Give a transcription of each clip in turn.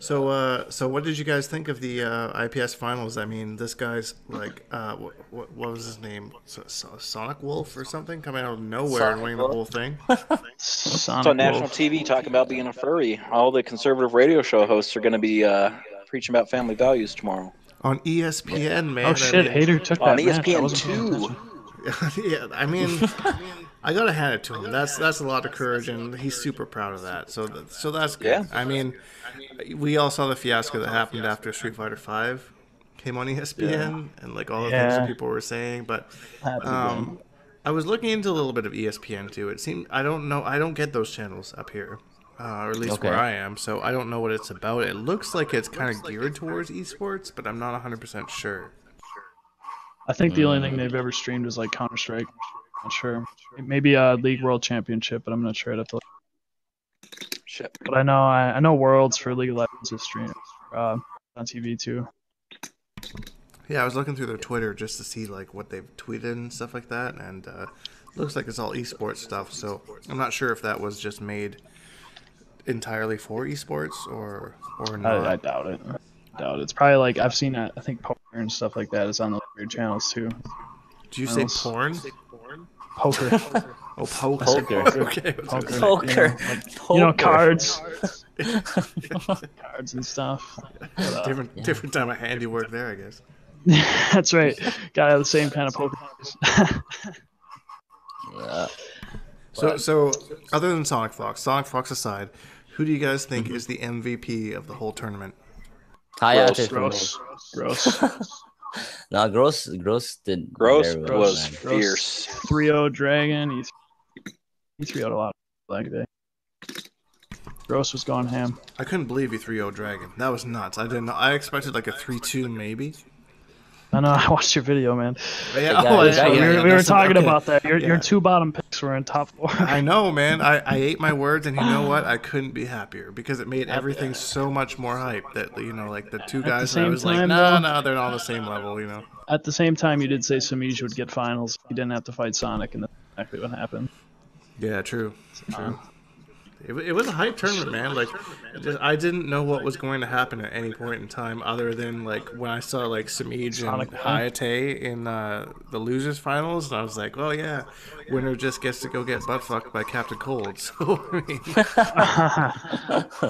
So what did you guys think of the IPS finals? I mean, this guy's like, what was his name? Sonic Wolf or something, coming out of nowhere and Sonic winning the Wolf. whole thing. It's on Sonic national Wolf. TV talking about being a furry. All the conservative radio show hosts are going to be preaching about family values tomorrow On ESPN, Oh man. I shit, mean, Hater took on that match. I ESPN wasn't paying two. attention. yeah. I mean, I gotta hand it to him. That's a lot of courage, and he's super proud of that. So that's good. Yeah. I mean, we all saw the fiasco that happened after Street Fighter Five came on ESPN, and like all the things that Yeah. people were saying. But Happened again. I was looking into a little bit of ESPN too. It seemed I don't know. I don't get those channels up here, or at least where Okay. I am. So I don't know what it's about. It looks like it's kind of geared towards esports, but I'm not 100% sure. I think the only thing they've ever streamed is like Counter Strike. Not sure. Maybe a League World Championship, but I'm not sure. I'd have to look. Shit. But I know Worlds for League of Legends is streamed on TV too. Yeah, I was looking through their Twitter just to see like what they've tweeted and stuff like that, and looks like it's all esports stuff. So I'm not sure if that was just made entirely for esports or not. I doubt it. It's probably like I've seen I think poker and stuff like that is on those weird channels too. Do you say Else. porn? Poker. Oh, poker. Poker. Okay. Poker. Poker. You know, cards. Cards and stuff. But, Different time of handiwork there, I guess. that's right. Gotta have the same kind of poker. Yeah. So other than Sonic Fox aside, who do you guys think is the MVP of the whole tournament? Hayate for me. Gross. No, Gross did Gross very well, was man. fierce. 3-0 Dragon. He 3-0'd a lot that day. Gross was going ham. I couldn't believe he 3-0 Dragon. That was nuts. I didn't know. I expected like a 3-2 maybe. I know. I watched your video, man. Yeah, We were talking okay. about that. Your Yeah. two bottom picks were in top 4. I know, man. I ate my words, and you know what? I couldn't be happier because it made everything so much more hype. That like the two guys, and I same was like, time, no, though- they're not on the same level, At the same time, you did say Samij would get finals. He didn't have to fight Sonic, and that's exactly what happened. Yeah, true. It was a hype tournament, man. Like, I didn't know what was going to happen at any point in time, other than like when I saw like Samij and Sonic Hayate in the losers finals, and I was like, well, yeah, winner just gets to go get butt fucked by Captain Cold. So I mean,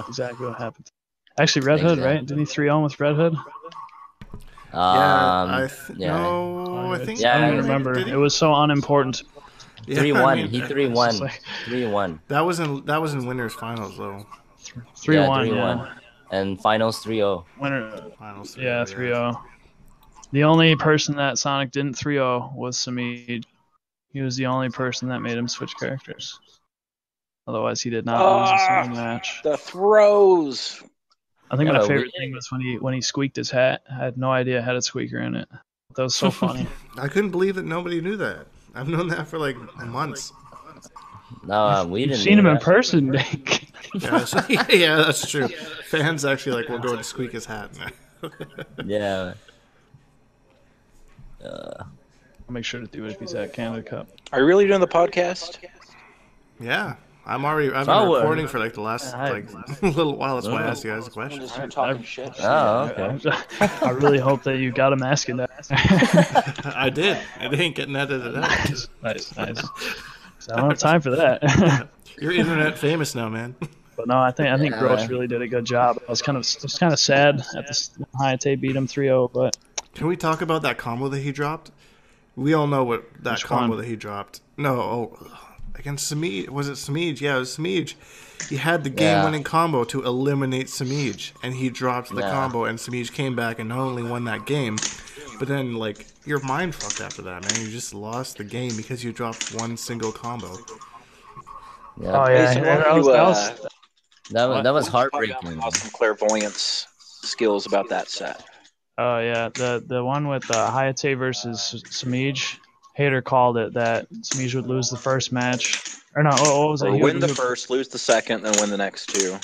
Exactly what happened. Actually, Red Hood, right? Didn't he 3-0 with Red Hood? yeah, Yeah. no, I think Yeah, I don't I even remember. did he? It was so unimportant. Yeah, 3-1. I mean, He 3-1. It's like- 3-1. that was in winners finals though. 3-1, Yeah, yeah. 3-1. And finals 3-0. Winner. Finals. Yeah, 3-0. The only person that Sonic didn't 3-0 was Samij. He was the only person that made him switch characters. Otherwise, he did not lose a single match. The throws. I think Yeah, my but favorite thing was when he squeaked his hat. I had no idea it had a squeaker in it. That was so funny. I couldn't believe that nobody knew that. I've known that for like months. No, we You've didn't. seen him know in that. person, Dink. Yeah, that's true. Fans actually like will go and squeak his hat. Yeah. I'll make sure to do it if he's at Canada Cup. Are you really doing the podcast? Yeah, I've been Oh, recording for like the last like little while. That's why I asked you guys a I'm question. just here talking shit. Oh, okay. I really hope that you got him asking that. I did. It ain't getting edited out. Nice. So I don't have time for that. You're internet famous now, man. But no, I think Yeah. Gross really did a good job. I was kind of sad at this Hayate beat him 3-0, but Can we talk about that combo that he dropped? We all know what that Which combo one? that he dropped. No, against Samij. Was it Samij? Yeah, it was Samij. He had the game-winning combo to eliminate Samij, and he dropped the Yeah. combo, and Samij came back and not only won that game, but then, like, you're mind fucked after that, man. You just lost the game because you dropped one single combo. Yeah. Mason, why don't you, That was talk about heartbreaking. my awesome clairvoyance skills about that set. oh yeah, the one with Hayate versus Samij. Hater called it that Samij would lose the first match. Or no, what was it? Or He win would- the first, lose the second, then win the next two.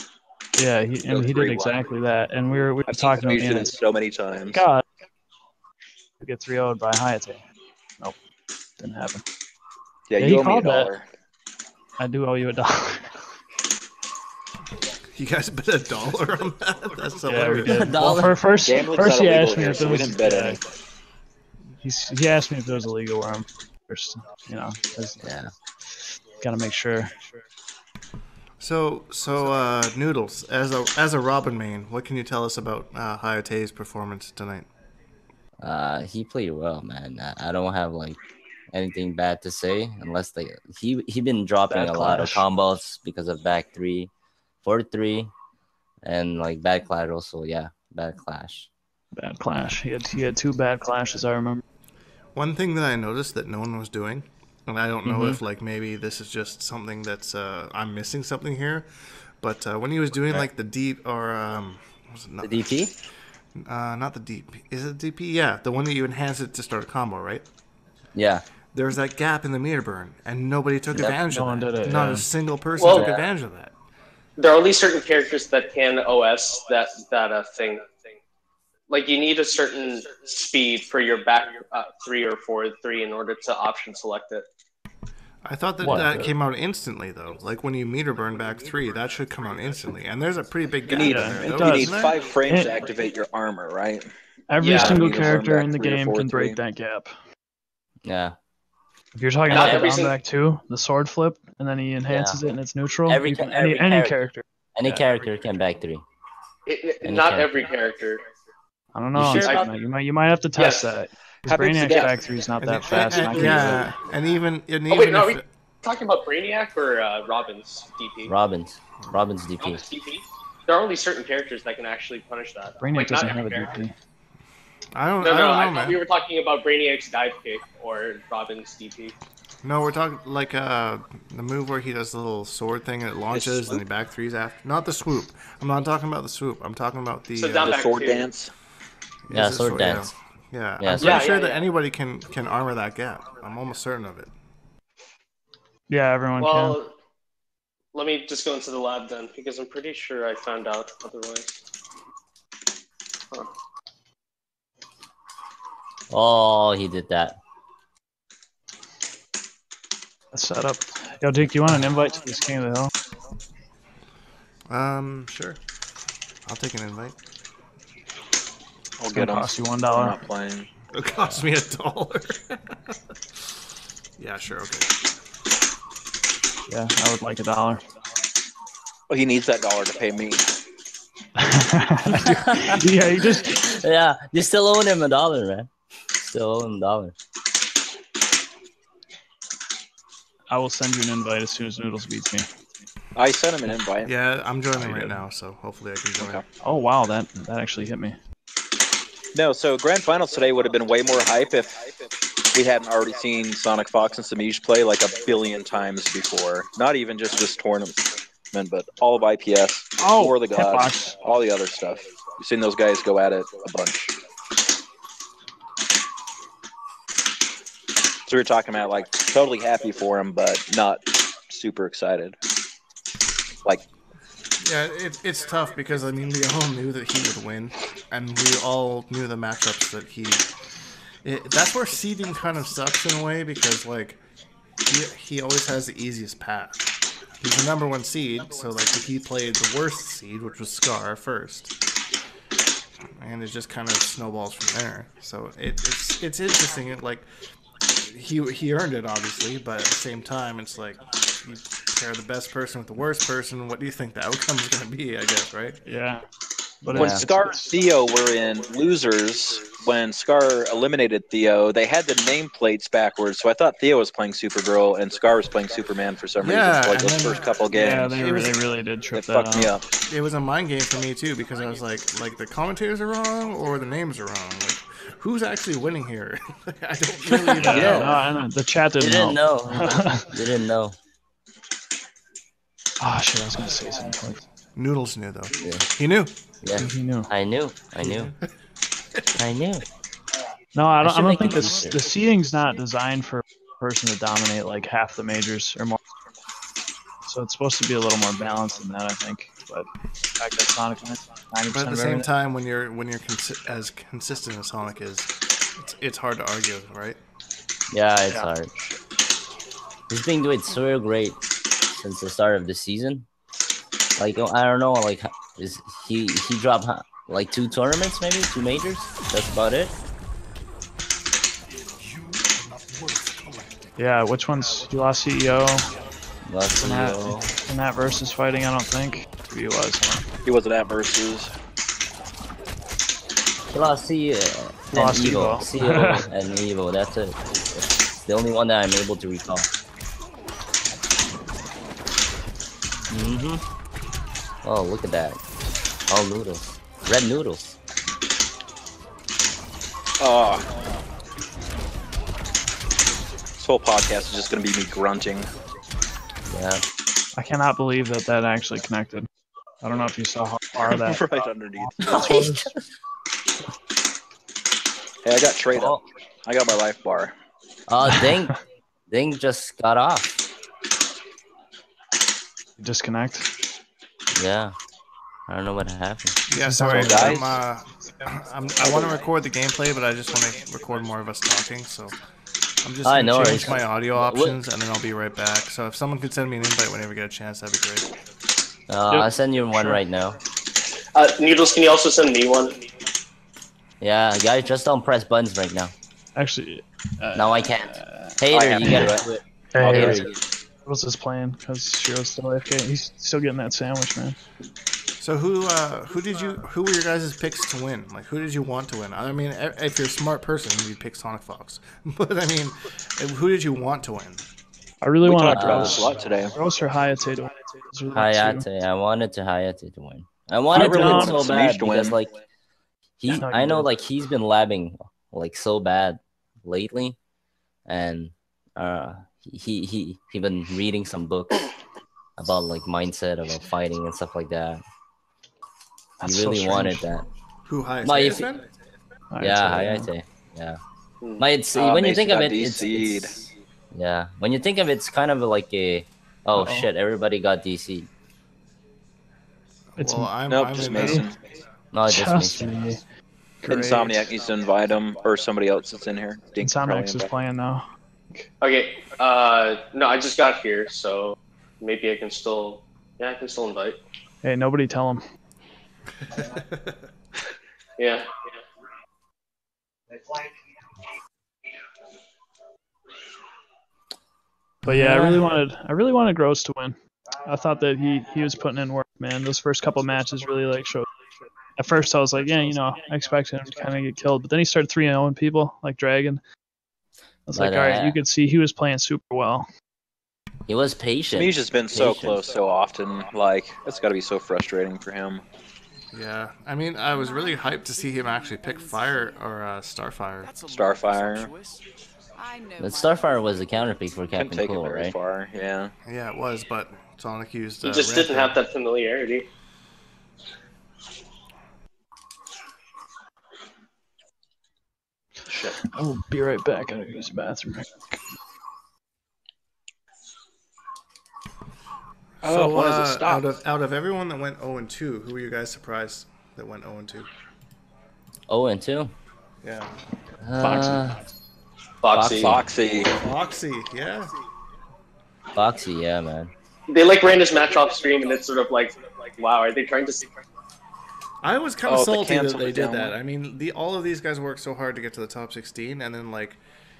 Yeah, he Go did 3-1. exactly that. And we were I've seen talking Samij about do it. it so many times. God, to get 3-0'd by Hayate. Nope, didn't happen. Yeah, Yeah, you he owe me called that. $1. I do owe you $1. You guys bet $1 on that? That's Yeah, we hilarious. did. Well, $1. first Gambling's he not illegal asked me here, if so it we was. didn't bet any. He asked me if it was illegal where I'm first. You know, Yeah. gotta make sure. So, Noodles, as a Robin main, what can you tell us about Hayate's performance tonight? He played well, man. I don't have like anything bad to say unless he been dropping Bad a lot of clash. combos because of back 3, 4-3, and like bad clash also. Yeah, bad clash. Bad clash. He had 2 bad clashes. I remember. One thing that I noticed that no one was doing, and I don't know Mm-hmm. if like maybe this is just something that's I'm missing something here, but when he was doing like the deep or was it not The DP? not the deep, is it DP? Yeah, the one that you enhance it to start a combo, right? Yeah. There's that gap in the meter burn, and nobody took Yep. advantage No of one that. did it, Not yeah. a single person Well- took advantage of that. There are only certain characters that can OS that thing. Like you need a certain speed for your back 3 or 4-3 in order to option select it. I thought that What? that came out instantly though. Like when you meter burn back 3, that should come out instantly. And there's a pretty big gap need- in Yeah, there. it though, does. You need isn't there? 5 frames to activate your armor, right? Every Yeah, single either burn character back in the 3 or game can 4-3. break that gap. Yeah. If you're talking Not about the every down sing- back 2, the sword flip, and then he enhances it and it's neutral. Every you can, ca- every any character. character. Any Yeah. character can back 3. Any Not character. every character. I don't know. sure It's- about- you might have to test Yes. that. How Because big's the Brainiac's gap? back 3 is not And that fast. and I can yeah, and even Oh wait, no, are if we talking about Brainiac or Robin's DP? Robin's DP. Robin's DP? There are only certain characters that can actually punish that. Brainiac Like, not doesn't every have a character. DP. I don't No, know, I thought man. we were talking about Brainiac's dive kick or Robin's DP. No, we're talking like the move where he does the little sword thing and it launches and he back 3s after. Not the swoop. I'm not talking about the swoop. I'm talking about the So down The back sword 2. dance. Yeah, is it sword dance. Yeah, Yeah, I'm sword- pretty sure yeah, that yeah. anybody can armor that gap. I'm almost certain of it. Yeah, everyone can. Well, let me just go into the lab then, because I'm pretty sure I found out otherwise. Huh. Oh, he did that. Let's set up. Yo, Dick, you want an invite to this King of the Hill? Sure. I'll take an invite. I'll It's get gonna them. cost you I'm $1. not playing. It'll cost me $1. Yeah, sure, okay. Yeah, I would like $1. Well, he needs that dollar to pay me. Yeah, you just Yeah, you still owe him $1, man. Still owe him $1. I will send you an invite as soon as Noodles beats me. I sent him an invite. Yeah, I'm joining Oh, right good. now, so hopefully I can join. Okay. Oh wow, that actually hit me. No, so grand finals today would have been way more hype if we hadn't already seen Sonic Fox and Samij play like a billion times before. Not even just this tournament, but all of IPS, Oh, War of the Gods, hitbox. all the other stuff. You've seen those guys go at it a bunch. So we were talking about like totally happy for him, but not super excited. Like, Yeah, it's tough because I mean we all knew that he would win, and we all knew the matchups that that's where seeding kind of sucks in a way because like he always has the easiest path. He's the #1 seed, so like he played the worst seed, which was Scar first, and it just kind of snowballs from there. So it's interesting. Like he earned it obviously, but at the same time, it's like you pair the best person with the worst person. What do you think the outcome is going to be? I guess, right? Yeah. But when it's- Scar and Theo were in losers, when Scar eliminated Theo, they had the nameplates backwards. So I thought Theo was playing Supergirl and Scar was playing Superman for some reason. Yeah, For like and those then- first couple yeah, games, they really did it trip that fucked me up. up. It was a mind game for me too because I was like the commentators are wrong or the names are wrong. Like, who's actually winning here? I don't really even Yeah, know. no, I know. The chat You didn't didn't know. know. You didn't know. Oh shit, I was gonna say something. Noodles knew though. Yeah. He knew. Yeah. He knew. I knew. I knew. I knew. No, I should don't make think a the t-shirt. seeding's not designed for a person to dominate like half the majors or more. So it's supposed to be a little more balanced than that, I think. But the fact that Sonic wins 90% But at the of same everything. time, when you're as consistent as Sonic is, it's hard to argue, right? Yeah, it's hard. He's been doing so great since the start of the season. Like I don't know, like is he dropped like 2 tournaments, maybe 2 majors. That's about it. Yeah, which ones? You lost CEO. Last In that, CEO. in that versus fighting, I don't think. He was. He wasn't at versus. He lost CEO and Lost Evo. Evo. CEO and Evo. That's it. It's the only one that I'm able to recall. Oh, look at that. All noodles. Red noodles. Oh. This whole podcast is just going to be me grunting. Yeah. I cannot believe that actually connected. I don't know if you saw how far that right underneath. was. Hey, I got trade Oh. up. I got my life bar. Ding just got off. Disconnect. Yeah. I don't know what happened. Yeah, sorry, guys. I want to record the gameplay, but I just want to record more of us talking. So I'm just I gonna know, change right? my audio What- options, and then I'll be right back. So if someone could send me an invite whenever you get a chance, that'd be great. I'll send you one right now. Noodles, can you also send me one? Yeah, guys, just don't press buttons right now. Actually, No, I can't. I Hater, have you to gotta do do it. I'll do Hater, it. What's this playing? Because Shiro's still AFK. He's still getting that sandwich, man. So who were your guys' picks to win? Like, who did you want to win? I mean, if you're a smart person, you'd pick Sonic Fox. But I mean, who did you want to win? I really We want talked to about this a gross. lot today. Gross or Hayate to win. Those are my two. Hayate. I wanted to Hayate to win. I wanted to really win wanted so Samish bad to win. because like No, I you know did. like he's been labbing like so bad lately, and he been reading some books about like mindset about fighting and stuff like that. That's He so really wanted strange. that. Who Hayate My has if, been? yeah, Hayate, Hayate. Yeah. Hmm. My it's when you Mason think of got it, it's DC'd. yeah. When you think of it, it's kind of like a oh Uh-oh. shit, everybody got DC. It's Well, I'm Nope, just in Mason. No, just me. me. Great. Insomniac needs to invite him, or somebody else that's in here. Dink can probably Insomniac is invite him. playing now. Okay. No, I just got here, so maybe I can still. Yeah, I can still invite. Hey, nobody tell him. Yeah. But yeah, I really wanted Gross to win. I thought that he was putting in work, man. Those first couple matches really like showed. At first, I was like, yeah, I expected him to kind of get killed, but then he started 3-0ing people like Dragon. I was like, all right, you could see he was playing super well. He was patient. Samish has been so close so often. Like, it's got to be so frustrating for him. Yeah, I mean, I was really hyped to see him actually pick Fire or Starfire. Starfire. But Starfire was the counter pick for Couldn't Captain take it Cool, very right? far. Yeah. Yeah, it was, but Sonic used. He just Red didn't Pill. have that familiarity. Shit. I'll be right back. I gotta use the bathroom. So, when does it stop? out of everyone that went 0-2, who were you guys surprised that went 0-2? 0-2. Yeah, Foxy. Foxy. Foxy. Yeah. Foxy, yeah, man. They like ran his match off stream, and it's sort of like, wow, are they trying to? I was kind of Oh, the salty that cancel they the did download. that. I mean, all of these guys worked so hard to get to the top 16, and then like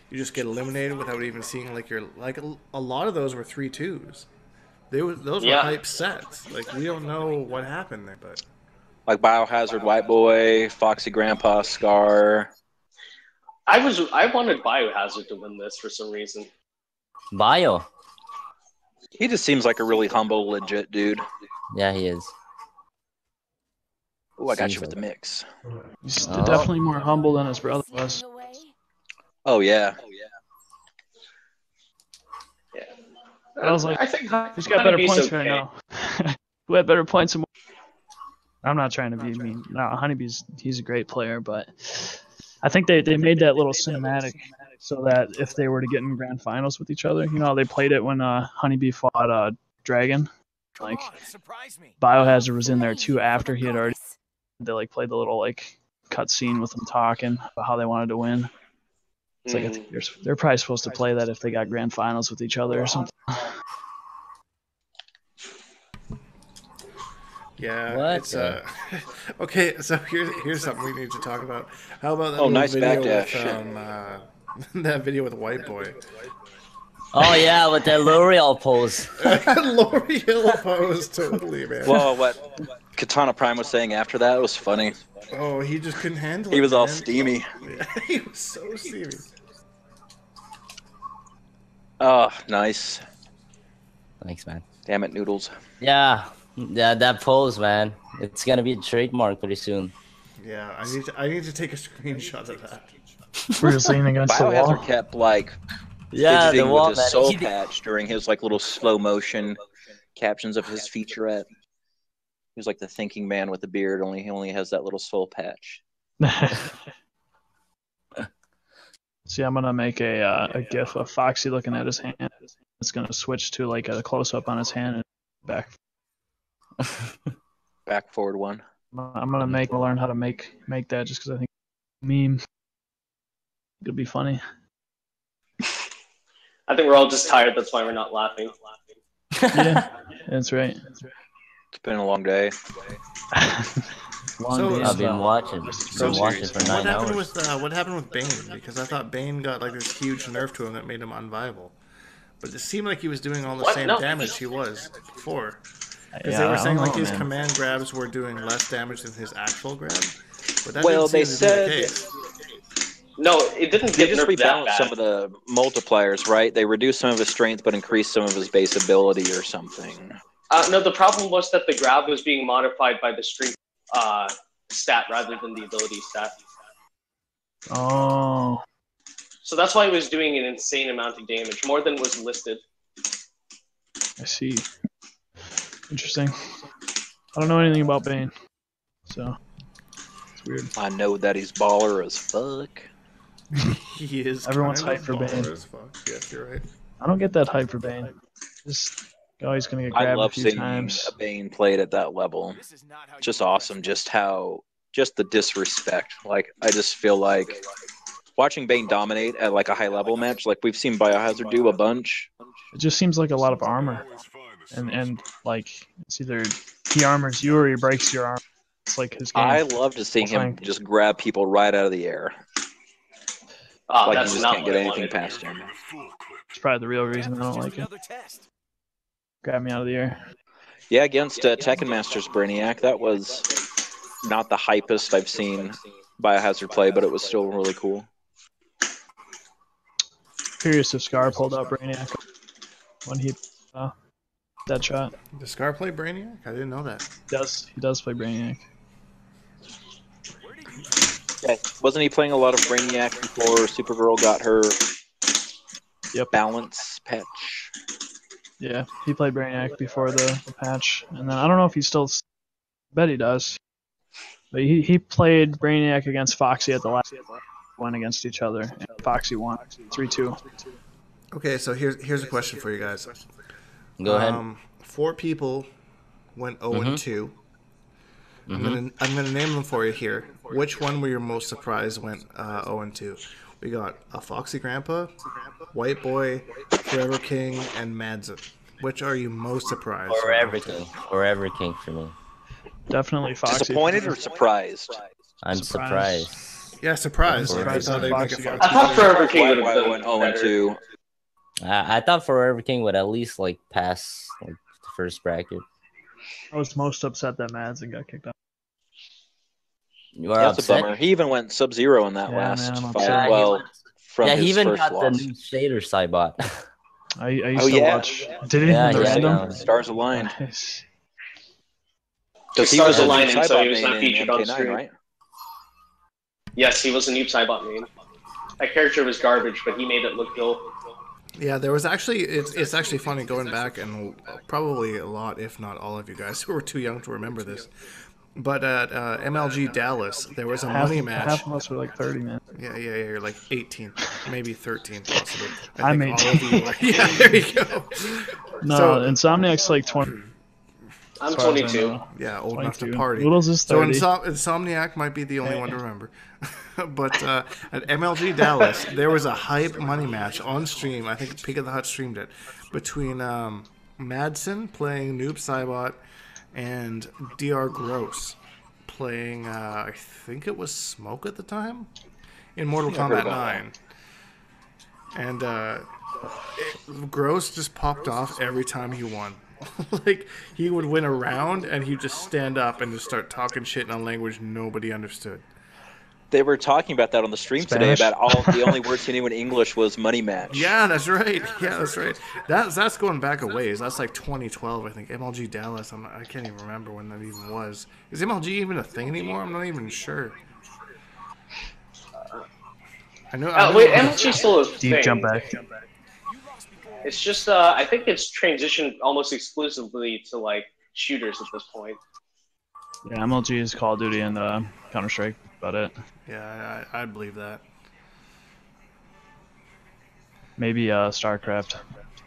you just get eliminated without even seeing like your like a lot of those were 3-2s. Those were Yeah. hype sets. Like we don't know what happened there, but Like Biohazard White Boy, Foxy Grandpa, Scar. I wanted Biohazard to win this for some reason. Bio. He just seems like a really humble, legit dude. Yeah, he is. Oh, I got Seems you with the like mix. He's Oh. definitely more humble than his brother was. Oh, yeah. Yeah. I was like, I think who's got better Honeybee's points okay. right now? Who had better points? And I'm not trying to be mean. No, he's a great player, but I think they made that little cinematic so that if they were to get in grand finals with each other, they played it when Honeybee fought Dragon. Like Biohazard was in there too after he had already. They like played the little like cut scene with them talking about how they wanted to win. It's like I think they're probably supposed to play that if they got grand finals with each other or something. Yeah, What it's the- okay. So here's something we need to talk about. How about that Oh, little nice video backdash. with that video with White Boy, Oh yeah, with that L'Oreal pose. L'Oreal pose, totally, man. Well, what Katana Prime was saying after that was funny. Oh, he just couldn't handle it. He was all man. steamy. Yeah, he was so steamy. Oh, nice. Thanks, man. Damn it, Noodles. Yeah, that pose, man. It's gonna be a trademark pretty soon. Yeah, I need to take a screenshot of that. We're just leaning against the wall. Biohazard kept like Yeah, the fidgeting wall, with his man. soul He- patch during his like little slow motion captions of his featurette. He was like the thinking man with the beard. Only he only has that little soul patch. See, I'm gonna make a gif of Foxy looking at his hand. It's gonna switch to like a close up on his hand and back. Back forward one. I'm gonna learn how to make that just because I think meme it'll be funny. I think we're all just tired. That's why we're not laughing. Yeah, that's right. It's been a long day. Long So- days. I've been watching. So Been watching for 9 hours. what happened with Bane? Because I thought Bane got like this huge nerf to him that made him unviable, but it seemed like he was doing all the What? same No. damage he was before. Because Yeah, they I were don't saying like know, his man. command grabs were doing less damage than his actual grab. But that Well, didn't they seem to be the said- case. No, it didn't They get just nerfed that rebalanced bad. some of the multipliers, right? They reduced some of his strength, but increased some of his base ability or something. No, the problem was that the grab was being modified by the strength stat rather than the ability stat. Oh, So that's why it was doing an insane amount of damage, more than was listed. I see. Interesting. I don't know anything about Bane, so it's weird. I know that he's baller as fuck. He is. Everyone's kind of hyped for Bane. baller as fuck. Yes, you're right. I don't get that hype for Bane. Just always gonna get I grabbed a love few seeing times. a Bane played at that level. Just awesome. Just the disrespect. Like, I just feel like watching Bane dominate at like a high level match, like we've seen Biohazard do a bunch. It just seems like a lot of armor, and like it's either he armors you or he breaks your arm. It's like his game. I love to see him Fine. just grab people right out of the air. Oh, Like, that's you just not can't what get I anything wanted. past him. It's probably the real reason I don't like him. Grab me out of the air. Yeah, against Tekken Masters Brainiac, that was not the hypest I've seen Biohazard play, but it was still really cool. Curious if Scar pulled out Brainiac when he that shot. Does Scar play Brainiac? I didn't know that. He does play Brainiac. Yeah, wasn't he playing a lot of Brainiac before Supergirl got her balance patch? Yeah, he played Brainiac before the patch, and then I don't know if he still. Bet he does. But he played Brainiac against Foxy at the last one against each other, and Foxy won 3-2. Okay, so here's a question for you guys. Go ahead. 4 people went 0-2. I'm gonna name them for you here. Which one were you most surprised went 0-2? We got a Foxy Grandpa, White Boy, Forever King, and Madsen. Which are you most surprised? Forever King for me. Definitely Foxy. Disappointed or surprised? I'm Surprised. surprised. Yeah, surprised. I'm I surprised thought they'd make Foxy it got I thought Foxy. Forever King Why would have why been went better. 0-2? I thought Forever King would at least like pass like the first bracket. I was most upset that Madsen got kicked out. You are That's a upset. bummer. He even went Sub-Zero in that Yeah, last man, I'm fight. upset. Well, from Yeah, his he even first got loss. the new shader Cybot. I used Oh, to yeah. watch. Did it Yeah, in the yeah, random? yeah. Stars aligned. Nice. Because he Stars was a aligned, Noob so he Saibot was main not in featured on MK9, stream. right? Yes, he was a Noob Saibot main. That character was garbage, but he made it look cool. Yeah, there was actually it's actually funny going back, and probably a lot, if not all of you guys who were too young to remember this. But at MLG Dallas, there was a money match. Half of us were like 30, man. Yeah, you're like 18, maybe 13, possibly. I'm think all 18. of you were. Yeah, there you go. No, So- Insomniac's like 20. I'm as far as I 22. know. Yeah, old enough to 22. party. Noodles is So 30. Insomniac might be the only one to remember. But at MLG Dallas, there was a hype money match on stream. I think Peak of the Hut streamed it between Madsen playing Noob Saibot and Dr. Gross playing, I think it was Smoke at the time, in Mortal Kombat 9. And Gross just popped off every time he won. Like, he would win a round, and he'd just stand up and just start talking shit in a language nobody understood. They were talking about that on the stream Spanish? today. About the only words he knew in English was money match. Yeah, that's right. Yeah, that's right. That's going back a ways. That's like 2012, I think. MLG Dallas. I can't even remember when that even was. Is MLG even a thing anymore? I'm not even sure. I know. Wait, MLG still a Deep thing. jump back. It's just I think it's transitioned almost exclusively to like shooters at this point. Yeah, MLG is Call of Duty and Counter Strike. About it. Yeah, I believe that. Maybe StarCraft.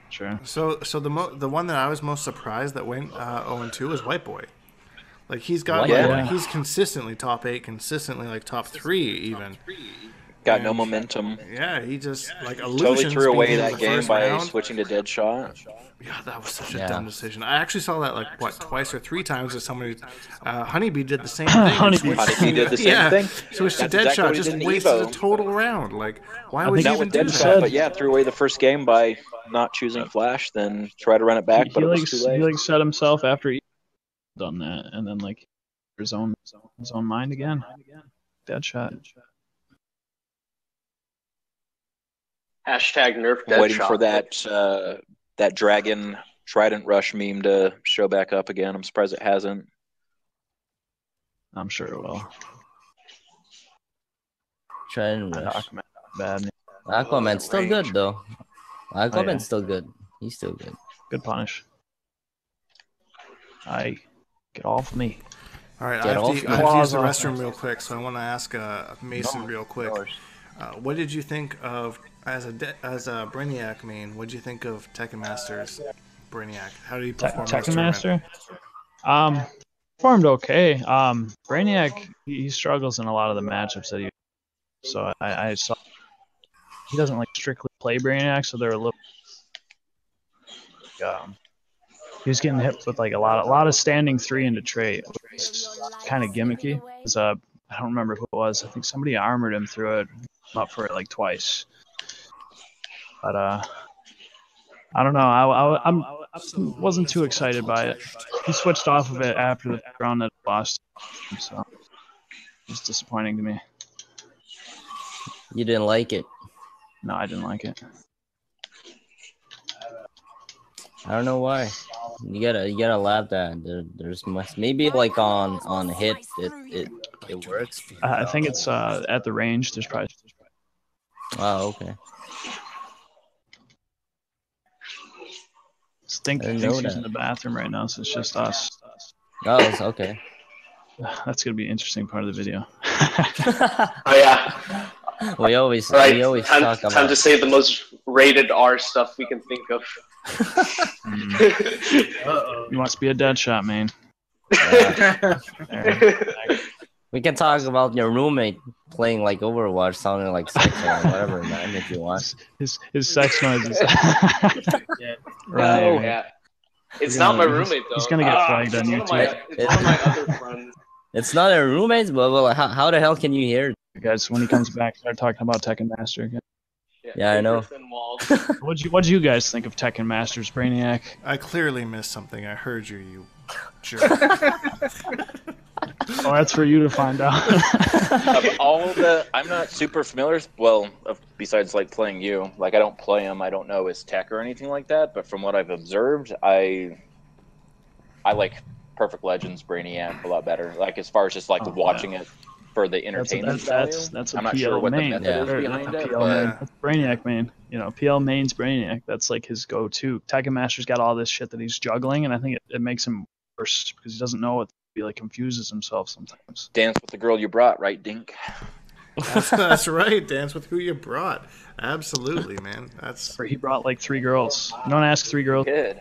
Sure. So the one that I was most surprised that went 0-2 was White Boy. Like, he's got he's consistently top 8, consistently like top 3 even. Got no momentum. Yeah, he just like Totally threw away that game by round. switching to Deadshot. Yeah, that was such a dumb decision. I actually saw that like twice or 3 times that somebody Honeybee did the same thing. Honeybee did the same thing. Switched to That's exactly Deadshot, what he just did in wasted Evo. a total round. Like, why would think you Not even with do Deadshot, that? but yeah, threw away the first game by not choosing Flash, then tried to run it back, but it was too late. He like set himself after he done that, and then like his own mind again. Deadshot. Hashtag nerf I'm waiting Deadshot. for that Dragon Trident Rush meme to show back up again. I'm surprised it hasn't. I'm sure it will. Try and rush. Aquaman, bad. Aquaman's still good though. Aquaman's yeah. still good. He's still good. Good punish. Get off me. All right, Get I off have my to use the claws restroom real quick, so I want to ask Mason real quick. What did you think of as a Brainiac main? What did you think of Tekken Masters Brainiac? How did he perform? Tekken Master. Performed okay. Brainiac he struggles in a lot of the matchups that he. So I saw he doesn't like strictly play Brainiac, so they're a little. He was getting hit with like a lot of standing 3 into trait. Kind of gimmicky. It was, I don't remember who it was. I think somebody armored him through it, up for it like twice. But I don't know. I wasn't too excited by it. He switched off of it after the round that lost, so it was disappointing to me. You didn't like it. No, I didn't like it. I don't know why. You gotta laugh that there's maybe like on hit it works. I think it's at the range. There's probably. Oh, okay. Think I didn't thinks know he's that. in the bathroom right now, so it's just us. Oh, it's okay. That's gonna be an interesting part of the video. Oh yeah. we always All right. talk about. Time to say the most rated R stuff we can think of. You must be a dead shot, man. We can talk about your roommate playing like Overwatch, sounding like sex or whatever, man, if you want. His sex noises. Right. Oh yeah. It's not my roommate though. He's gonna get flagged on it's one of YouTube. it's one of my other friends. It's not a roommate, but well, how the hell can you hear? Guys, when he comes back, start talking about Tekken Master again. Yeah, I know. What'd you guys think of Tekken Masters Brainiac? I clearly missed something. I heard you jerk. Oh, that's for you to find out. I'm not super familiar. Well, besides like playing you, like I don't play him. I don't know his tech or anything like that. But from what I've observed, I like Perfect Legends Brainiac a lot better. Like as far as just like watching it for the entertainment value. That's a I'm not PL sure what main. the method is behind That's a it. PL But main. That's Brainiac main. You know, PL main's Brainiac. That's like his go-to. Tekken Master's got all this shit that he's juggling, and I think it makes him worse because he doesn't know what to be like, confuses himself sometimes. dance with the girl you brought, right, Dink? That's right. Dance with who you brought. Absolutely, man. He brought like 3 girls. You don't ask 3 girls. Good.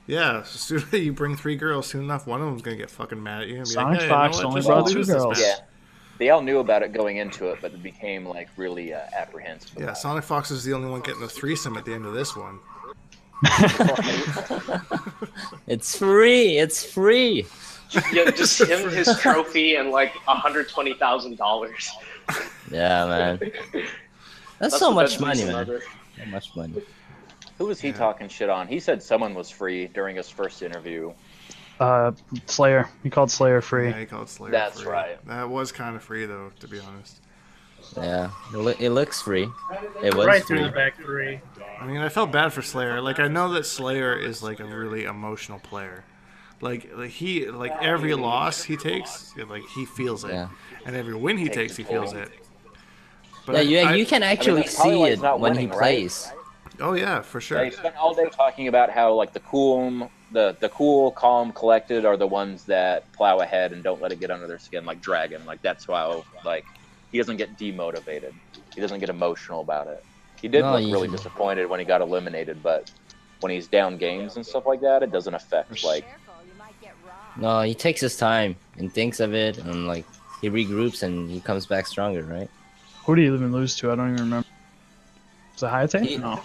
Yeah. As soon as you bring 3 girls, soon enough, one of them's gonna get fucking mad at you. And be Sonic like, hey, Fox you know what? only Just brought lose 2 this girls. match. Yeah. They all knew about it going into it, but it became like really apprehensive. Yeah, about it. Sonic Fox is the only one getting a threesome at the end of this one. It's free. It's free. Yeah, just him, his trophy, and like $120,000. Yeah, man. That's so much money, man. So much money. Who was he talking shit on? He said someone was free during his first interview. Slayer. He called Slayer free. Yeah, he called Slayer That's free. right. That was kind of free, though, to be honest. Yeah, it looks free. It was Right free. through the back three. I mean, I felt bad for Slayer. Like, I know that Slayer is like a really emotional player. Like every loss he takes, like he feels it, Yeah. and every win he takes, he feels it. But Yeah, you can actually that's probably see why it he's not when winning, he plays. Oh yeah, for sure. Yeah, he spent all day talking about how like the cool, calm, collected are the ones that plow ahead and don't let it get under their skin, like Dragon. Like that's why he doesn't get demotivated. He doesn't get emotional about it. He did look really disappointed when he got eliminated, but when he's down games and stuff like that, it doesn't affect like. No, he takes his time and thinks of it, and like he regroups and he comes back stronger, right? Who did he even lose to? I don't even remember. Was it Hayate? No.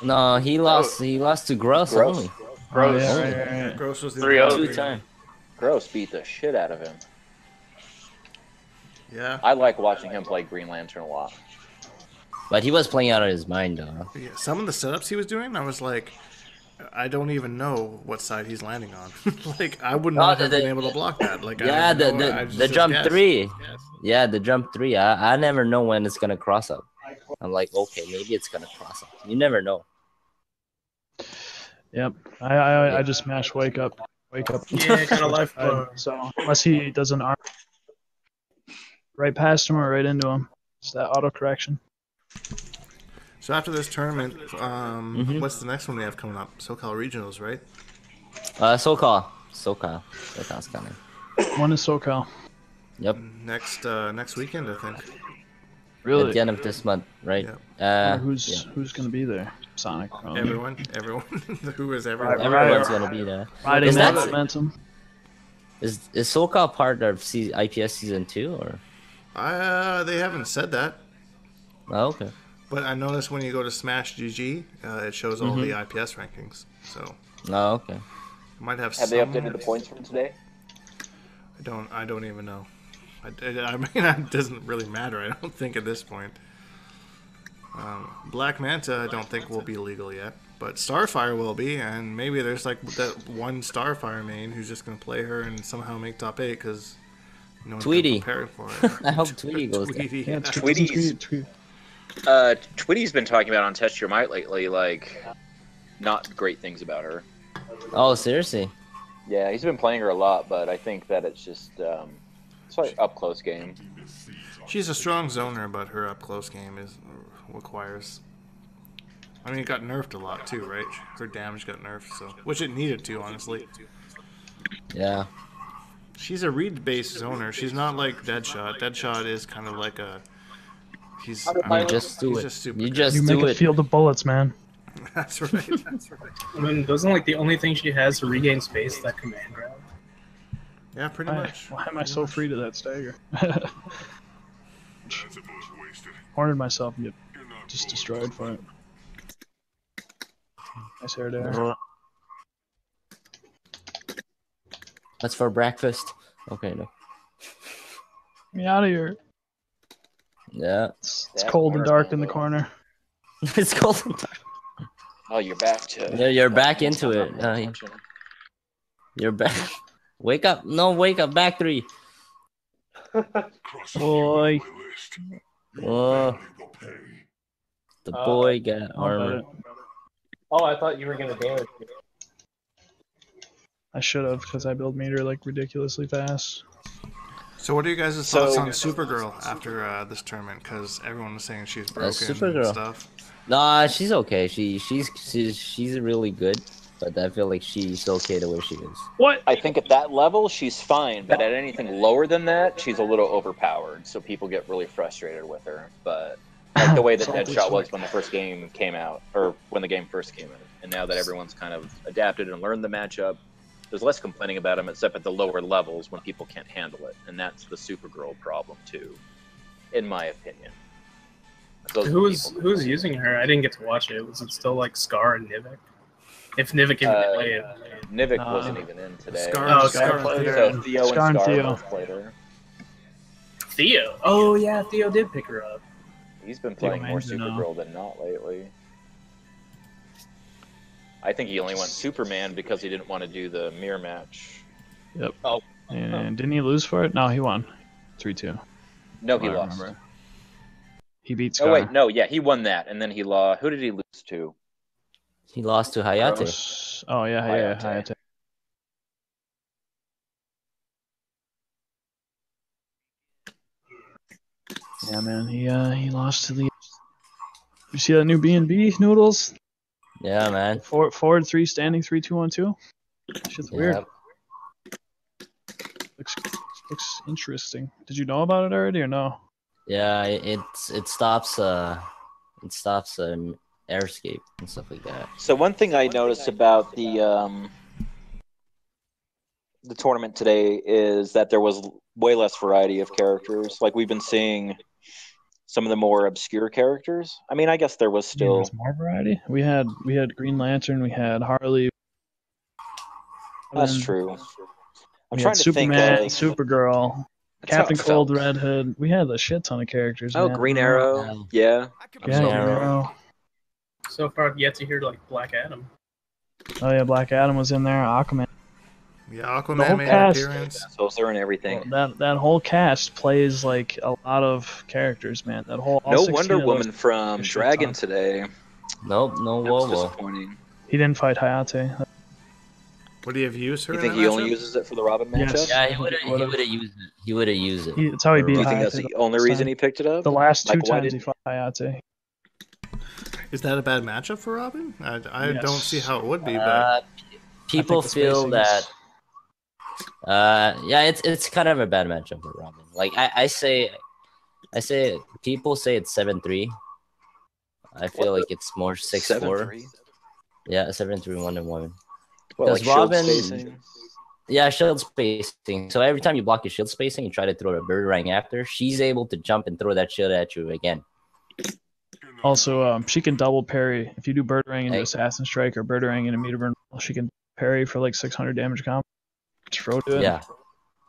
No, he lost. He lost to Gross only. Gross. Oh, Yeah, right. Gross was the 3-0. 2-time. Gross beat the shit out of him. Yeah. I like watching him play Green Lantern a lot. But he was playing out of his mind, though. Yeah, some of the setups he was doing, I was like, I don't even know what side he's landing on. Like, I would not have been able to block that. Like, Yeah, the jump guessed. 3. Yeah, the jump 3. I never know when it's gonna cross up. I'm like, okay, maybe it's gonna cross up. You never know. Yep. I just mashed wake up. Yeah, kind of life. So unless he does an arm right past him or right into him, it's that auto correction. So after this tournament, what's the next one we have coming up? SoCal Regionals, right? SoCal's coming. One is SoCal. Yep. Next weekend, I think. Really? At the end of this month, right? Yeah. Who's gonna be there? Sonic. Probably. Everyone. Who is everyone? Everyone's gonna be there. Riding Is that that- momentum. Is SoCal part of IPS season 2 or? They haven't said that. Oh, okay. But I noticed when you go to Smash GG, it shows all the IPS rankings. So Oh, okay. it might have. Have they updated the points from today? I don't even know. I mean, it doesn't really matter. I don't think at this point. Black Manta, I don't think will be legal yet, but Starfire will be, and maybe there's like that one Starfire main who's just gonna play her and somehow make top 8 because no one's Tweety. prepared for it. I hope Tweety goes there. Tweety. Yeah, Tweety's- Tweety's been talking about on Test Your Might lately, like not great things about her. Oh, seriously? Yeah, he's been playing her a lot, but I think that it's just it's like up close game. She's a strong zoner, but her up close game requires. I mean, it got nerfed a lot too, right? Her damage got nerfed, so which it needed to, honestly. Yeah. She's a read-based zoner. She's not like Deadshot. Deadshot is kind of like a. He's. You just do he's it. just super You good. just You do make a it. field of bullets, man. That's right. I mean, doesn't like the only thing she has to regain space is that command grab. Yeah, pretty much. Why am I so free to that stagger? Cornered myself and get just destroyed for it. Nice hair there. That's for breakfast. Okay, no. Get me out of here. Yeah. It's That cold and corner dark in the combo. corner. It's cold. Oh, you're back to. Yeah, you're back into it. You're back. Wake up. No, wake up. Back 3. Boy. Oh. The boy got armor. Oh, I thought you were gonna damage me. I should have, because I build meter like ridiculously fast. So, what are you guys' thoughts on Supergirl after this tournament? Because everyone was saying she's broken Supergirl. and stuff. Nah, she's okay. She's really good, but I feel like she's okay the way she is. What? I think at that level she's fine, but at anything lower than that, she's a little overpowered. So people get really frustrated with her. But like the way that Deadshot was when the first game came out, or when the game first came out, and now that everyone's kind of adapted and learned the matchup, there's less complaining about him, except at the lower levels when people can't handle it, and that's the Supergirl problem too, in my opinion. Those are the Who's people- using her? I didn't get to watch it. Was it still like Scar and Nivek? If Nivik even played. Nivik wasn't even in today. Scar played her. So Theo and Scar and Scar Theo. both played her. Theo. Oh yeah, Theo did pick her up. He's been playing more Major now. Supergirl than not lately. I think he only went Superman because he didn't want to do the mirror match. Yep. Oh. And didn't he lose for it? No, he won. 3-2. No, he I lost. remember. He beat Scar. Oh wait, no, yeah, he won that, and then he lost. Who did he lose to? He lost to Hayate. Oh yeah, Hayate. Hayate. Yeah, man, he lost to the. You see that new B&B noodles? Yeah, man. Forward 3, standing 3, 2, 1, 2. Shit's weird. Yep. Looks interesting. Did you know about it already or no? Yeah, it stops airscape and stuff like that. So one thing I noticed about the tournament today is that there was way less variety of characters. Like we've been seeing some of the more obscure characters. I mean, I guess there was still There's more variety. We had Green Lantern. We had Harley. That's true. I'm We trying had to Superman, think. Supergirl, That's how Captain it Cold, felt. Red Hood. We had a shit ton of characters. Oh, man. Green Arrow. Yeah. Yeah, Green Green Arrow. Arrow. So far, I've yet to hear like Black Adam. Oh yeah, Black Adam was in there. Aquaman. Yeah, The whole Aquaman made an cast. appearance. So they're in everything. That whole cast plays like a lot of characters, man. That whole all No 16 Wonder of those- Woman from a shit Dragon ton. today. Nope, no That was Wobo. disappointing. He didn't fight Hayate. Would he have used her? You in think that he only matchup? uses it for the Robin Yes. matchup? Yeah, He he would have used it. He would have used it. That's how he beat Do you think Hayate. that's the only reason he picked it up? The last two Like, why times he didn't- fought Hayate. Is that a bad matchup for Robin? I Yes. don't see how it would be, but Uh, people I think the feel spacings- that. Yeah, it's kind of a bad matchup for Robin. Like I say, people say it's 7-3. I feel like it's more 6-4. 7-3? Yeah, 7-3, 1-1. Well, like Because shield Robin- spacing. Yeah, shield spacing. So every time you block your shield spacing, you try to throw a boomerang after. She's able to jump and throw that shield at you again. Also, she can double parry. If you do Birdering into Hey. Assassin Strike or Birdering into Meter Burn, she can parry for like 600 damage combo. Just throw to it. Yeah,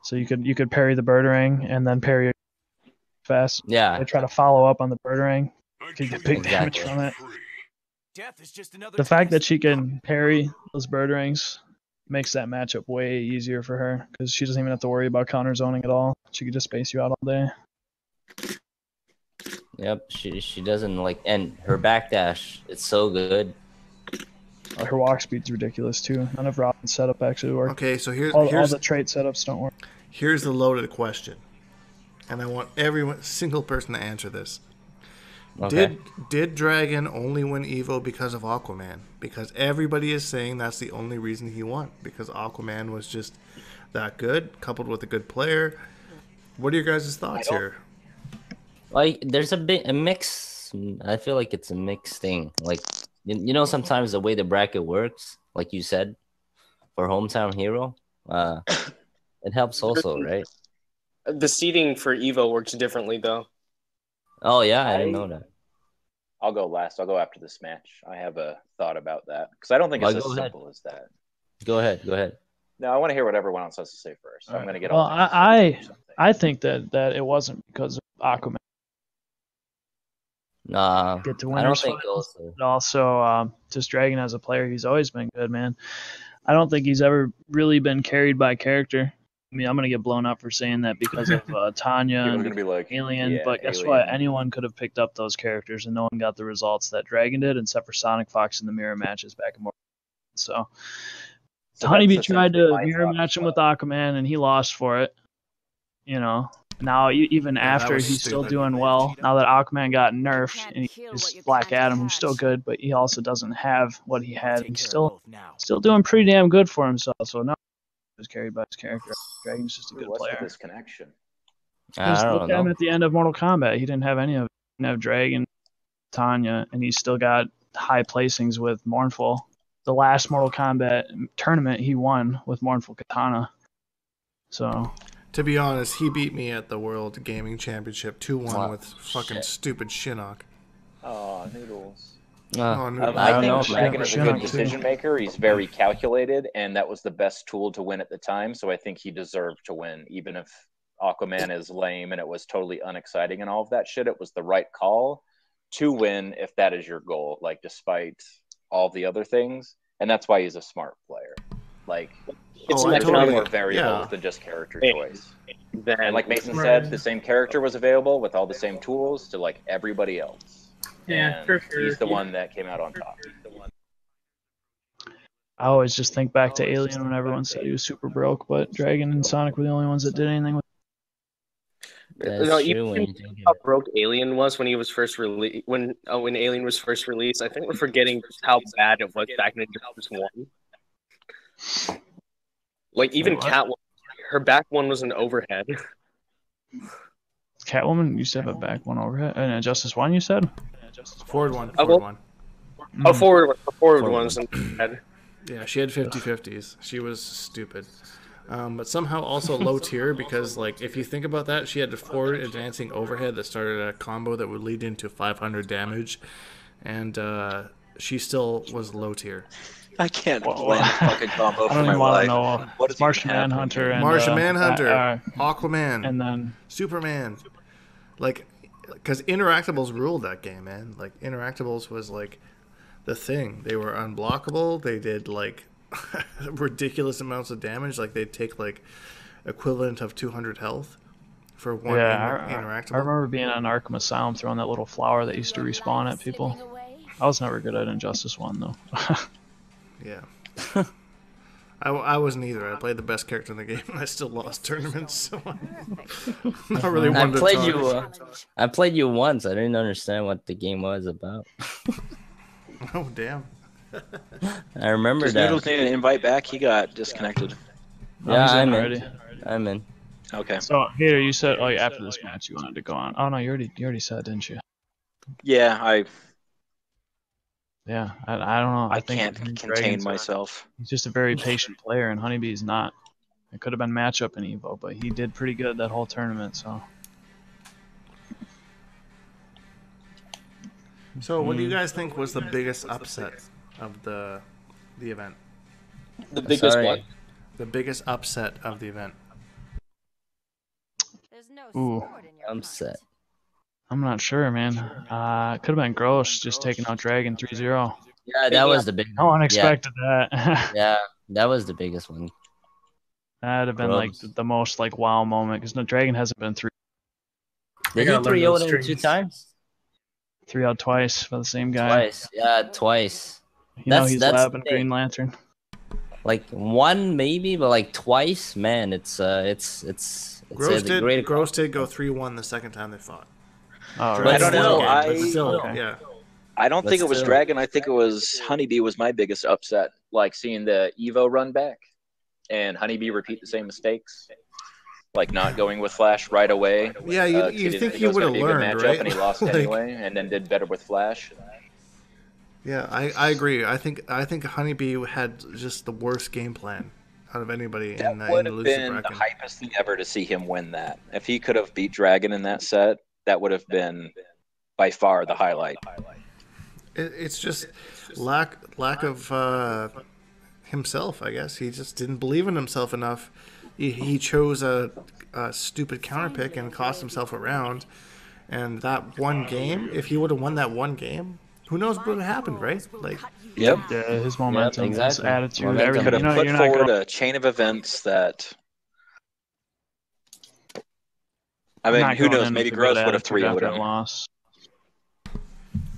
So you could parry the Birdering and then parry fast. yeah. They try to follow up on the Birdering. You can get big damage Exactly. from it. The fact that she can parry those Birderings makes that matchup way easier for her because she doesn't even have to worry about counter zoning at all. She could just space you out all day. Yep, she doesn't like, and her backdash, it's so good. Her walk speed's ridiculous too. None of Robin's setup actually works. okay. So here's All here's the trait setups don't work. here's the loaded question, and I want every single person to answer this. Okay. Did Dragon only win Evo because of Aquaman? Because everybody is saying that's the only reason he won. Because Aquaman was just that good, coupled with a good player. What are your guys' thoughts here? Like, there's a mix. I feel like it's a mixed thing. Like, you know, sometimes the way the bracket works, like you said, for hometown hero, it helps also, right? The seating for Evo works differently, though. Oh yeah, I didn't know that. I'll go last. I'll go after this match. I have a thought about that because I don't think it's Well, as go ahead. simple as that. Go ahead. No, I want to hear what everyone else has to say first. So I'm going to get Well, all. next I or something. I think that it wasn't because of Aquaman. Nah, Get to I don't winners think finals. also. But also, just Dragon as a player, he's always been good, man. I don't think he's ever really been carried by character. I mean, I'm gonna get blown up for saying that because of Tanya People are and going to be like Alien, yeah, but guess Alien. what? Anyone could have picked up those characters, and no one got the results that Dragon did, except for Sonic Fox in the mirror matches back in Mortal Kombat. So So Honeybee that's tried essentially to my mirror thought match him as with well. Aquaman, and he lost for it. You know, now even Yeah, that after was he's still stupid. doing well. Now that Aquaman got nerfed, Can't and kill he's what you Black can't Adam, who's catch. still good, but he also doesn't have what he had. He's still now. doing pretty damn good for himself. So no, he was carried by his character. Dragon's just a good What's with player. this connection? Just I look don't at him know. at the end of Mortal Kombat. He didn't have any of it. He didn't have Dragon, Tanya, and he still got high placings with Mournful. The last Mortal Kombat tournament he won with Mournful Katana. So To be honest, he beat me at the World Gaming Championship 2-1 Wow. with fucking Shit. stupid Shinnok. Oh, noodles. no, I don't think know, Dragon man. is a good Shujinkydink, too. decision maker. He's very calculated, and that was the best tool to win at the time. So I think he deserved to win, even if Aquaman is lame and it was totally unexciting and all of that shit. It was the right call to win if that is your goal, like despite all the other things. And that's why he's a smart player. Like, It's I an there's way totally- more variables yeah. than just character Hey. choice. Then And like Mason said, the same character was available with all the same tools to like everybody else. Yeah, And for sure. he's the one that came out on top. I always just think back to Alien when everyone said he was super broke, but Dragon and Sonic were the only ones that did anything with. That's No, true when you you think how of it. broke Alien was when he was first released. When Alien was first released, I think we're forgetting just how bad it was back in Injustice 1. Like even Wait, what? Catwoman, her back one was an overhead. Catwoman used to have a back one overhead. And Injustice 1, you said? Forward one. Oh, Forward well- one. Oh, forward Forward one was an overhead. Yeah, she had 50-50s. She was stupid. But somehow also low tier because, like, if you think about that, she had a forward advancing overhead that started a combo that would lead into 500 damage, and she still was low tier. I can't Well, land a fucking combo I for don't my even want life. to know. What It's is even Martian happening Manhunter here? and Martian Manhunter, and Aquaman, then Superman. Like, because Interactables ruled that game, man. Like, Interactables was, like, the thing. They were unblockable. They did, like, ridiculous amounts of damage. Like, they'd take, like, equivalent of 200 health for one interactable. I remember being on Arkham Asylum throwing that little flower that used to respawn at people. I was never good at Injustice 1, though. Yeah. I wasn't either. I played the best character in the game, and I still lost tournaments, so I'm not really I one to played talk. you. I played you once. I didn't understand what the game was about. Oh, damn. I remember Does that. Noodles need an invite back? He got disconnected. Oh, he's Yeah, in I'm already. in. I'm in. Okay. So, Hater, you said after this match you wanted to go on. Oh, no, you already said, didn't you? Yeah, Yeah, I don't know. I think can't Dragon's contain myself. He's just a very patient player, and Honeybee's not. It could have been matchup in Evo, but he did pretty good that whole tournament. So, what do you guys think was the biggest upset of the event? The biggest Sorry. one. The biggest upset of the event? Ooh, I'm set. I'm not sure, man. It could have been Gross just taking out Dragon 3-0. Yeah, that was the big. No one expected that. Yeah, that was the biggest one. That'd have been like Gross. the most like wow moment because no Dragon hasn't been Did gotta he learn 3 those him 2 strings. times? 3 out twice for the same guy. Twice. Yeah, twice. You know That's- he's that's the labbing thing. Green Lantern. Like one maybe, but like twice, man. It's Gross a great. did go 3-1 the second time they fought. Oh, But right. I don't know. But still, Okay. yeah. I don't But think it was still. Dragon. I think it was Honeybee was my biggest upset. Like seeing the Evo run back and Honeybee repeat the same mistakes. Like not going with Flash right away. Yeah, you 'cause he didn't think it he was would gonna have be a good learned, matchup, right? And he lost Like, anyway, and then did better with Flash. Yeah, I agree. I think Honeybee had just the worst game plan out of anybody That in the would have loser been the bracket. hypest thing ever to see him win that. If he could have beat Dragon in that set, that would have been by far the highlight. It's just lack of himself, I guess. He just didn't believe in himself enough. He chose a stupid counter pick and cost himself a round. And that one game, if he would have won that one game, who knows what would have happened, right? Like, Yep. Yeah, his momentum, his exactly. attitude, Momentum. everything. Could have put you're not forward gonna, a chain of events that. I you're mean, not who going knows? in Maybe with a good Gross would have attitude 3 after would a loss.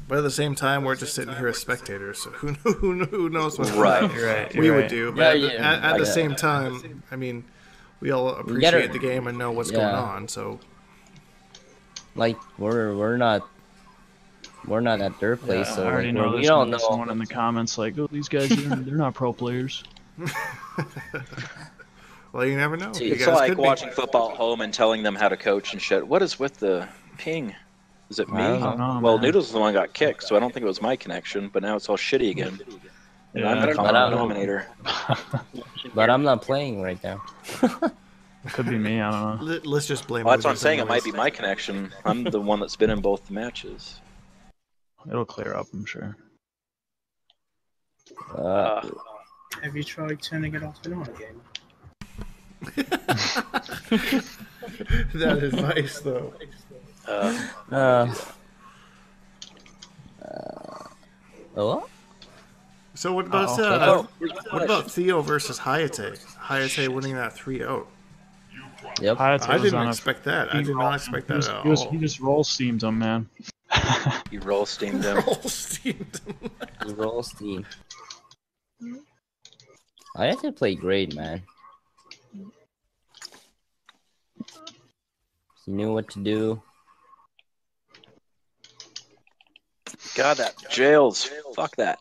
but at the same time, we're just sitting here as spectators, so who knows what Right. You're right. we you're would right. do. But Yeah, at the yeah. same time, I mean, we all gotta- appreciate the game and know what's going Yeah. on. So Like we're not at their place, Yeah, so I already like, know we there's don't gonna be know. someone in the comments like, "Oh, these guys, they're not pro players." well, you never know. You It's guys like could be. watching football at home and telling them how to coach and shit. What is with the ping? Is it me? I don't know, Well, man. Noodles is the one who got kicked, so I don't think it was my connection. But now it's all shitty again. And I'm the Yeah, common I don't know. denominator. But I'm not playing right now. it could be me. I don't know. Let's just blame. Well, that's what I'm losers saying. It anyways. might be my connection. I'm the one that's been in both the matches. It'll clear up, I'm sure. Have you tried turning it off and on again? That advice, though. Oh? So what about Uh-oh. what about Theo versus Hayate? Hayate winning that 3-0. Yep. Hayate I was didn't on a expect that. I did not expect that at he all. just roll steamed him, man. You roll steamed him. Roll steamed. He rolls steam. I had to play great, man. He knew what to do. God, that jails. Fuck that.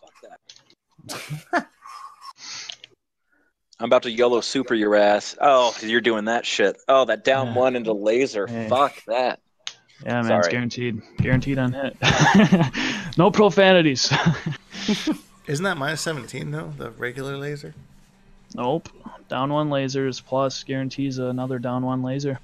I'm about to YOLO super your ass. Oh, you're doing that shit. Oh, that down one into laser. Hey. Fuck that. Yeah, man, Sorry. it's guaranteed. Guaranteed on hit. No profanities. Isn't that minus 17 though? The regular laser. Nope. Down one lasers plus guarantees another down one laser.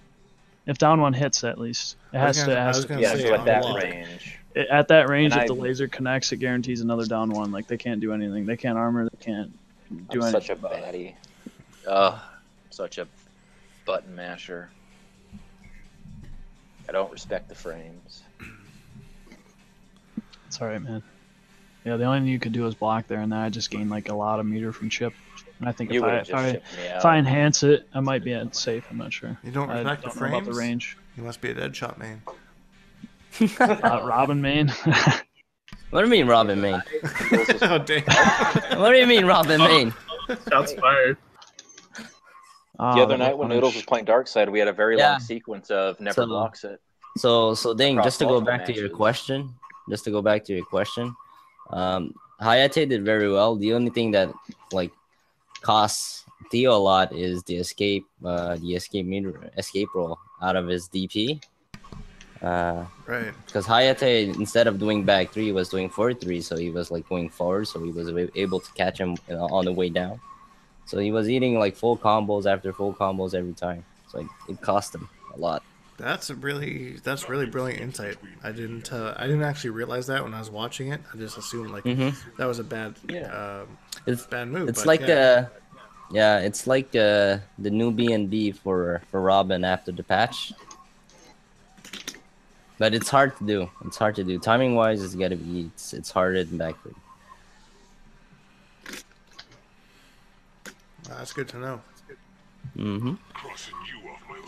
If down one hits, at least it has to. I was gonna Yeah, say so at that unlock. range. At that range, And if the laser connects, it guarantees another down one. Like they can't do anything. They can't armor. They can't do I'm anything. such a baddie. Ugh, such a button masher. I don't respect the frames. It's alright, man. Yeah, the only thing you could do is block there, and then I just gained like a lot of meter from chip. And I think You if would I have just shipped me out. if I enhance it, I might be at safe. I'm not sure. You don't I respect the don't know about the frames? range. You must be a dead shot main. Robin main. What do you mean, Robin main? Oh damn! What do you mean, Robin main? Shots fired. The other night when Noodles was playing Darkside, we had a very Yeah. long sequence of never So- blocks it. So Ding, Across just to go multiple back to your matches. question, Hayate did very well. The only thing that like costs Theo a lot is the escape roll out of his DP. Right. Because Hayate, instead of doing back three, was doing forward three, so he was like going forward, so he was able to catch him on the way down. So he was eating like full combos after full combos every time. So like, it cost him a lot. That's really brilliant insight. I didn't actually realize that when I was watching it. I just assumed like that was a bad bad move. It's but like yeah. it's like the new B&B for Robin after the patch. But it's hard to do. It's hard to do. Timing wise, it's gotta be it's harder than backward. That's good to know. Mm-hmm.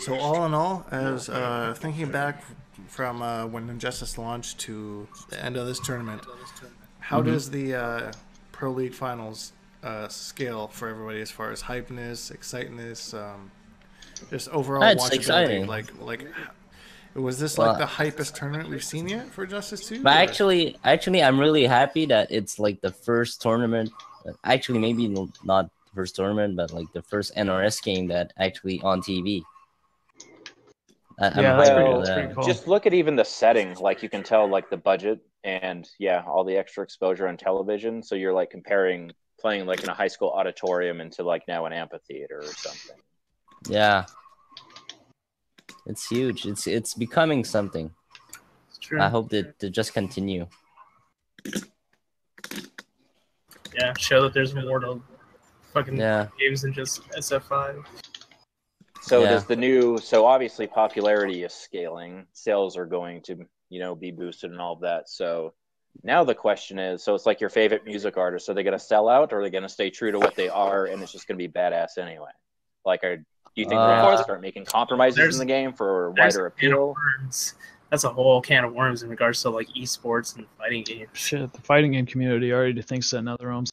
So all in all, as thinking back from when Injustice launched to the end of this tournament, how does the Pro League Finals scale for everybody as far as hypeness, exciteness, just overall It's watchability? exciting. Like, was this like the hypest tournament we've seen yet for Justice 2? But actually, I'm really happy that it's like the first tournament. Actually, maybe not the first tournament, but like the first NRS game that actually on TV. I'm Yeah, happy Well, with that. pretty cool. just look at even the setting. Like you can tell, like the budget and all the extra exposure on television. So you're like comparing playing like in a high school auditorium into like now an amphitheater or something. Yeah, it's huge. It's becoming something. It's true. I hope that to just continue. Yeah, show that there's more to fucking Yeah. games than just SF5. So Yeah. does the new? So obviously popularity is scaling. Sales are going to be boosted and all of that. So now the question is, so it's like your favorite music artists. Are they going to sell out, or are they going to stay true to what they are, and it's just going to be badass anyway? Like, do you think they're going to start making compromises in the game for There's wider a can of appeal? worms. That's a whole can of worms in regards to like esports and fighting games. Shit, the fighting game community already thinks that NetherRealm's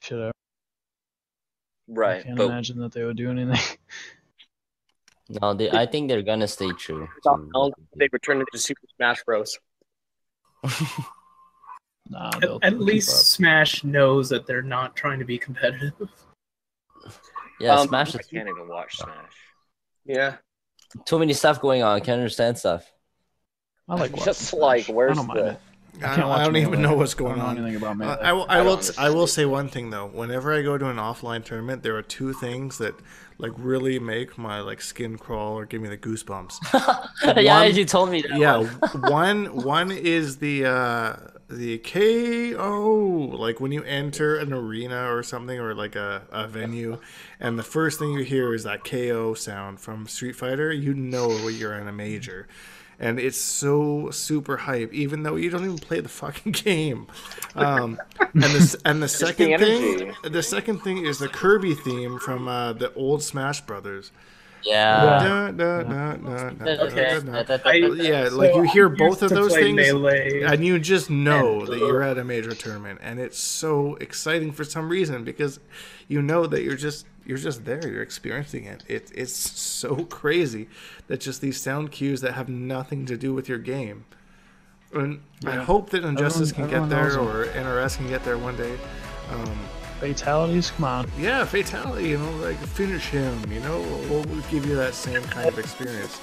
shit out. I Right, can't but imagine that they would do anything. No, I think they're gonna stay true. to what they They return into Super Smash Bros. Nah, At least Smash knows that they're not trying to be competitive. did. Yeah, Um, Smash I is can't even watch Smash. Yeah. too many stuff going on. I can't understand stuff. I like Just watching like Smash. where's I don't mind the? it. I can't watch I don't even Melee. know what's I going don't know on. anything about Melee. I will say one thing though. Whenever I go to an offline tournament, there are two things that like really make my like skin crawl or give me the goosebumps. Yeah, One- you told me that. Yeah, one. one is the the KO, like when you enter an arena or something, or like a venue, and the first thing you hear is that KO sound from Street Fighter, you know you're in a major. And it's so super hype, even though you don't even play the fucking game. And the second thing, is the Kirby theme from the old Smash Brothers. Yeah. Yeah, like you hear both of those things, and you just know that you're at a major tournament, and it's so exciting for some reason because you know that you're just there, you're experiencing it. It's so crazy that just these sound cues that have nothing to do with your game. And I hope that Injustice can get there, or NRS can get there one day. Fatalities, come on. Yeah, fatality, like finish him, we'll give you that same kind of experience.